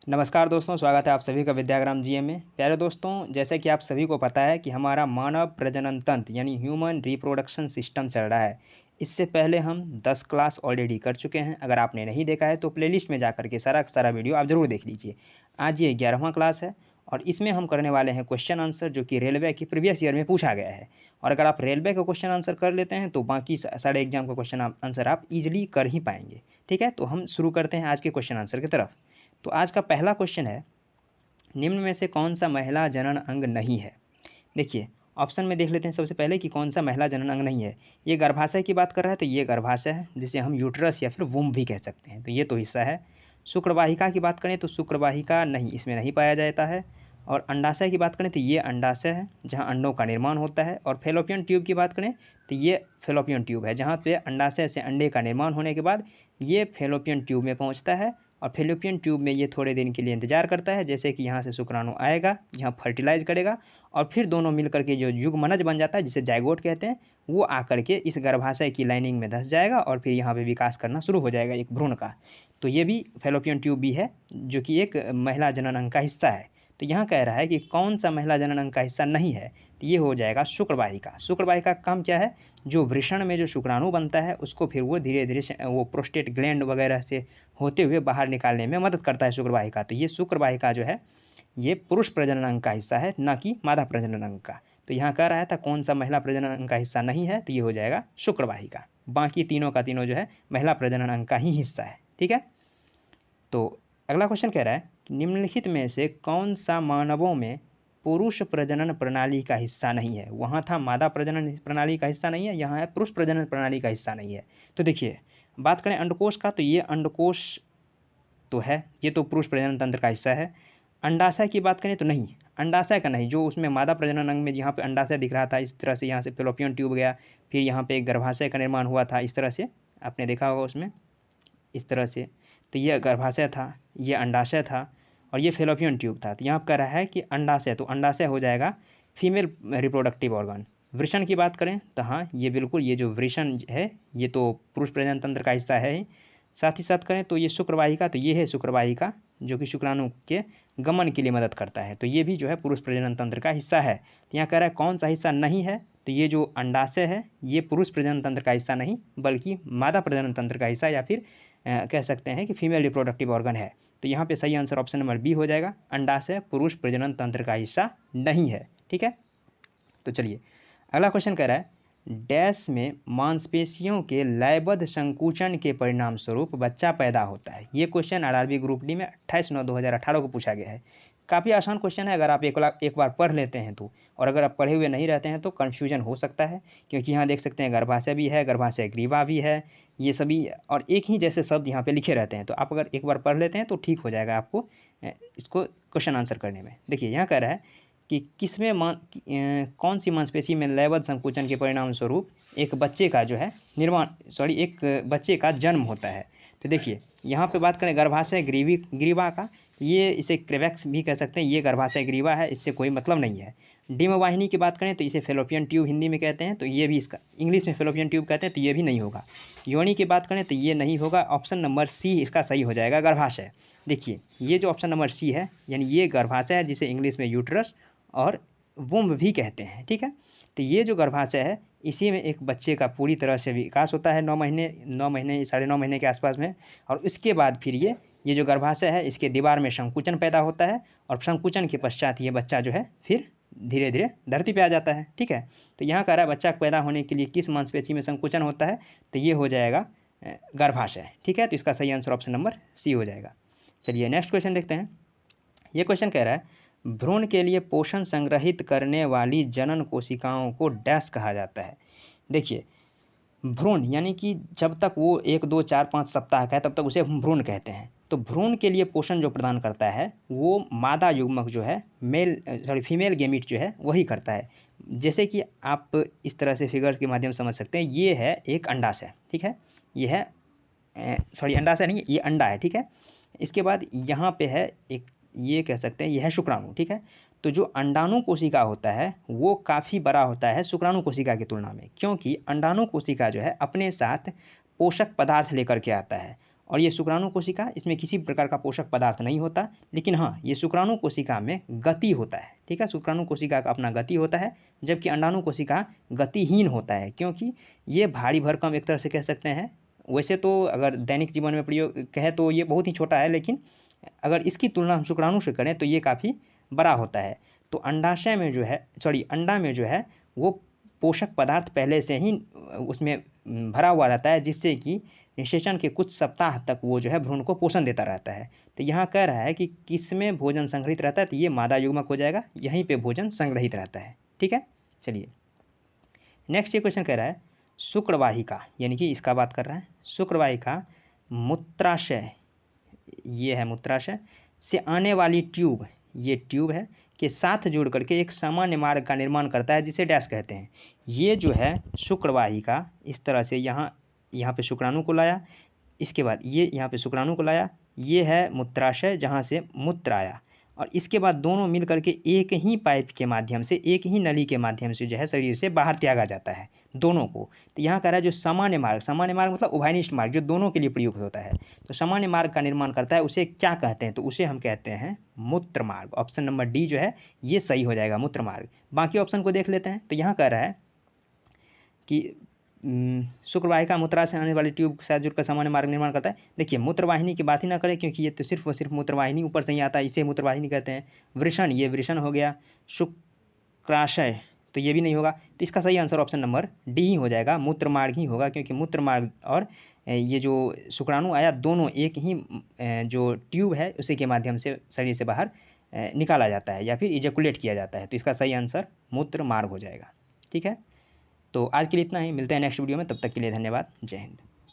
नमस्कार दोस्तों, स्वागत है आप सभी का विद्याग्राम जीएम में। प्यारे दोस्तों, जैसे कि आप सभी को पता है कि हमारा मानव प्रजनन तंत्र यानी ह्यूमन रिप्रोडक्शन सिस्टम चल रहा है। इससे पहले हम 10 क्लास ऑलरेडी कर चुके हैं। अगर आपने नहीं देखा है तो प्लेलिस्ट में जाकर के सारा वीडियो आप ज़रूर देख लीजिए। आज ये 11वां क्लास है और इसमें हम करने वाले हैं क्वेश्चन आंसर, जो कि रेलवे की प्रीवियस ईयर में पूछा गया है। और अगर आप रेलवे का क्वेश्चन आंसर कर लेते हैं तो बाकी सारे एग्जाम का क्वेश्चन आंसर आप इजीली कर ही पाएंगे। ठीक है, तो हम शुरू करते हैं आज के क्वेश्चन आंसर की तरफ। तो आज का पहला क्वेश्चन है, निम्न में से कौन सा महिला जनन अंग नहीं है। देखिए, ऑप्शन में देख लेते हैं सबसे पहले कि कौन सा महिला जनन अंग नहीं है। ये गर्भाशय की बात कर रहा है तो ये गर्भाशय है, जिसे हम यूट्रस या फिर वुम्ब भी कह सकते हैं, तो ये तो हिस्सा है। शुक्रवाहिका की बात करें तो शुक्रवाहिका नहीं, इसमें नहीं पाया जाता है। और अंडाशय की बात करें तो ये अंडाशय है जहाँ अंडों का निर्माण होता है। और फेलोपियन ट्यूब की बात करें तो ये फेलोपियन ट्यूब है, जहाँ पे अंडाशय से अंडे का निर्माण होने के बाद ये फेलोपियन ट्यूब में पहुँचता है। और फेलोपियन ट्यूब में ये थोड़े दिन के लिए इंतजार करता है, जैसे कि यहाँ से शुक्राणु आएगा, यहाँ फर्टिलाइज करेगा और फिर दोनों मिलकर के जो युग्मनज बन जाता है, जिसे जाइगोट कहते हैं, वो आकर के इस गर्भाशय की लाइनिंग में धंस जाएगा और फिर यहाँ पे विकास करना शुरू हो जाएगा एक भ्रूण का। तो ये भी फेलोपियन ट्यूब भी है, जो कि एक महिला जनन अंग का हिस्सा है। तो यहाँ कह रहा है कि कौन सा महिला जनन अंग का हिस्सा नहीं है, तो ये हो जाएगा शुक्रवाहिका। शुक्रवाहिका का काम क्या है, जो वृषण में जो शुक्राणु बनता है उसको फिर वो धीरे धीरे वो प्रोस्टेट ग्लैंड वगैरह से होते हुए बाहर निकालने में मदद करता है शुक्रवाहिका। तो ये शुक्रवाहिका जो है ये पुरुष प्रजनन अंग का हिस्सा है, ना कि मादा प्रजनन अंग का। तो यहाँ कह रहा था कौन सा महिला प्रजनन अंग का हिस्सा नहीं है, तो ये हो जाएगा शुक्रवाहिका। बाकी तीनों का तीनों जो है महिला प्रजनन अंग का ही हिस्सा है। ठीक है, तो अगला क्वेश्चन कह रहा है कि निम्नलिखित में से कौन सा मानवों में पुरुष प्रजनन प्रणाली का हिस्सा नहीं है। वहाँ था मादा प्रजनन प्रणाली का हिस्सा नहीं है, यहाँ है पुरुष प्रजनन प्रणाली का हिस्सा नहीं है। तो देखिए, बात करें अंडकोश का तो ये अंडकोश तो है, ये तो पुरुष प्रजनन तंत्र का हिस्सा है। अंडाशय की बात करें तो नहीं, अंडाशय का नहीं, जो उसमें मादा प्रजनन अंग में जहाँ पे अंडाशय दिख रहा था, इस तरह से यहाँ से फेलोपियन ट्यूब गया, फिर यहाँ पे एक गर्भाशय का निर्माण हुआ था, इस तरह से आपने देखा होगा उसमें, इस तरह से। तो ये गर्भाशय था, ये अंडाशय था और ये फेलोपियन ट्यूब था। तो यहाँ कह रहा है कि अंडाशय, तो अंडाशय हो जाएगा फीमेल रिप्रोडक्टिव ऑर्गन। वृषण की बात करें तो हाँ, ये बिल्कुल, ये जो वृषण है ये तो पुरुष प्रजनन तंत्र का हिस्सा है ही। साथ ही साथ करें तो ये शुक्रवाहिका, तो ये है शुक्रवाहिका जो कि शुक्राणु के गमन के लिए मदद करता है, तो ये भी जो है पुरुष प्रजनन तंत्र का हिस्सा है। तो यहाँ कह रहा है कौन सा हिस्सा नहीं है, तो ये जो अंडाशय है ये पुरुष प्रजनन तंत्र का हिस्सा नहीं, बल्कि मादा प्रजनन तंत्र का हिस्सा, या फिर कह सकते हैं कि फीमेल रिप्रोडक्टिव ऑर्गन है। तो यहाँ पे सही आंसर ऑप्शन नंबर बी हो जाएगा, अंडाशय पुरुष प्रजनन तंत्र का हिस्सा नहीं है। ठीक है, तो चलिए अगला क्वेश्चन कह रहा है, डैश में मांसपेशियों के लयबद्ध संकुचन के परिणाम स्वरूप बच्चा पैदा होता है। ये क्वेश्चन आरआरबी ग्रुप डी में 28/9/2018 को पूछा गया है। काफ़ी आसान क्वेश्चन है, अगर आप एक बार पढ़ लेते हैं तो। और अगर आप पढ़े हुए नहीं रहते हैं तो कन्फ्यूजन हो सकता है, क्योंकि यहाँ देख सकते हैं गर्भाशय भी है, गर्भाशय ग्रीवा भी है, ये सभी और एक ही जैसे शब्द यहाँ पे लिखे रहते हैं। तो आप अगर एक बार पढ़ लेते हैं तो ठीक हो जाएगा आपको इसको क्वेश्चन आंसर करने में। देखिए, यहाँ कह रहा है कि कौन सी मांसपेशी में लयबद्ध संकुचन के परिणाम स्वरूप एक बच्चे का जो है एक बच्चे का जन्म होता है। तो देखिए, यहाँ पे बात करें गर्भाशय ग्रीवा का, ये इसे क्रेवैक्स भी कह सकते हैं, ये गर्भाशय ग्रीवा है, इससे कोई मतलब नहीं है। डिम वाहिनी की बात करें तो इसे फेलोपियन ट्यूब हिंदी में कहते हैं, तो ये भी इसका इंग्लिश में फेलोपियन ट्यूब कहते हैं, तो ये भी नहीं होगा। योनि की बात करें तो ये नहीं होगा, ऑप्शन नंबर सी इसका सही हो जाएगा, गर्भाशय। देखिए, ये जो ऑप्शन नंबर सी है, यानी ये गर्भाशय है, जिसे इंग्लिश में यूट्रस और वुम्ब भी कहते हैं। ठीक है, तो ये जो गर्भाशय है इसी में एक बच्चे का पूरी तरह से विकास होता है 9 महीने 9.5 महीने के आसपास में। और इसके बाद फिर ये जो गर्भाशय है इसके दीवार में संकुचन पैदा होता है, और संकुचन के पश्चात ये बच्चा जो है फिर धीरे धीरे धरती पे आ जाता है। ठीक है, तो यहाँ कह रहा है बच्चा पैदा होने के लिए किस मांसपेशी में संकुचन होता है, तो ये हो जाएगा गर्भाशय। ठीक है, तो इसका सही आंसर ऑप्शन नंबर सी हो जाएगा। चलिए नेक्स्ट क्वेश्चन देखते हैं। ये क्वेश्चन कह रहा है, भ्रूण के लिए पोषण संग्रहित करने वाली जनन कोशिकाओं को डैश कहा जाता है। देखिए, भ्रूण यानी कि जब तक वो 1, 2, 4, 5 सप्ताह का है तब तक उसे हम भ्रूण कहते हैं। तो भ्रूण के लिए पोषण जो प्रदान करता है वो मादा युग्मक जो है फीमेल गेमिट जो है वही करता है। जैसे कि आप इस तरह से फिगर्स के माध्यम से समझ सकते हैं, ये है एक अंडाशय। ठीक है, ये है अंडाशय नहीं, ये अंडा है। ठीक है, इसके बाद यहाँ पे है एक, ये कह सकते हैं ये है शुक्राणु। ठीक है, तो जो अंडाणु कोशिका होता है वो काफ़ी बड़ा होता है शुक्राणु कोशिका की तुलना में, क्योंकि अंडाणु कोशिका जो है अपने साथ पोषक पदार्थ लेकर के आता है, और ये शुक्राणु कोशिका, इसमें किसी प्रकार का पोषक पदार्थ नहीं होता, लेकिन हाँ ये शुक्राणु कोशिका में गति होता है। ठीक है, शुक्राणु कोशिका का अपना गति होता है, जबकि अंडाणु कोशिका गतिहीन होता है, क्योंकि ये भारी भरकम एक तरह से कह सकते हैं। वैसे तो अगर दैनिक जीवन में प्रयोग कहे तो ये बहुत ही छोटा है, लेकिन अगर इसकी तुलना हम शुक्राणु से करें तो ये काफ़ी बड़ा होता है। तो अंडाशय में जो है, अंडा में जो है वो पोषक पदार्थ पहले से ही उसमें भरा हुआ रहता है, जिससे कि निषेचन के कुछ सप्ताह तक वो जो है भ्रूण को पोषण देता रहता है। तो यहाँ कह रहा है कि किसमें भोजन संग्रहित रहता है, तो ये मादा युग्मक हो जाएगा, यहीं पे भोजन संग्रहित रहता है। ठीक है, चलिए नेक्स्ट ये क्वेश्चन कह रहा है शुक्रवाहिका, यानी कि इसका बात कर रहा है, शुक्रवाहिका मूत्राशय, ये है मूत्राशय से आने वाली ट्यूब, ये ट्यूब है, के साथ जोड़ करके एक सामान्य मार्ग का निर्माण करता है, जिसे डैश कहते हैं। ये जो है शुक्रवाहिका इस तरह से यहाँ पे शुक्राणु को लाया, इसके बाद ये यहाँ पे शुक्राणु को लाया, ये है मूत्राशय जहाँ से मूत्र आया, और इसके बाद दोनों मिल करके एक ही पाइप के माध्यम से, एक ही नली के माध्यम से जो है शरीर से बाहर त्यागा जाता है दोनों को। तो यहाँ कह रहा है जो सामान्य मार्ग मतलब उभयनिष्ठ मार्ग जो दोनों के लिए प्रयुक्त होता है, तो सामान्य मार्ग का निर्माण करता है, उसे क्या कहते हैं, तो उसे हम कहते हैं मूत्र मार्ग। ऑप्शन नंबर डी जो है ये सही हो जाएगा, मूत्र मार्ग। बाकी ऑप्शन को देख लेते हैं। तो यहाँ कह रहा है कि शुक्रवाहिका मूत्राशय से आने वाली ट्यूब के साथ जुड़कर सामान्य मार्ग निर्माण करता है। देखिए मूत्रवाहिनी की बात ही ना करें, क्योंकि ये तो सिर्फ और सिर्फ मूत्रवाहिनी ऊपर से ही आता है, इसे मूत्रवाहिनी कहते हैं। वृषण, ये वृषण हो गया। शुक्राशय तो ये भी नहीं होगा, तो इसका सही आंसर ऑप्शन नंबर डी ही हो जाएगा, मूत्र मार्ग ही होगा, क्योंकि मूत्र मार्ग और ये जो शुक्राणु आया दोनों एक ही जो ट्यूब है उसी के माध्यम से शरीर से बाहर निकाला जाता है या फिर इजेकुलेट किया जाता है। तो इसका सही आंसर मूत्र मार्ग हो जाएगा। ठीक है, तो आज के लिए इतना ही, मिलते हैं नेक्स्ट वीडियो में, तब तक के लिए धन्यवाद, जय हिंद।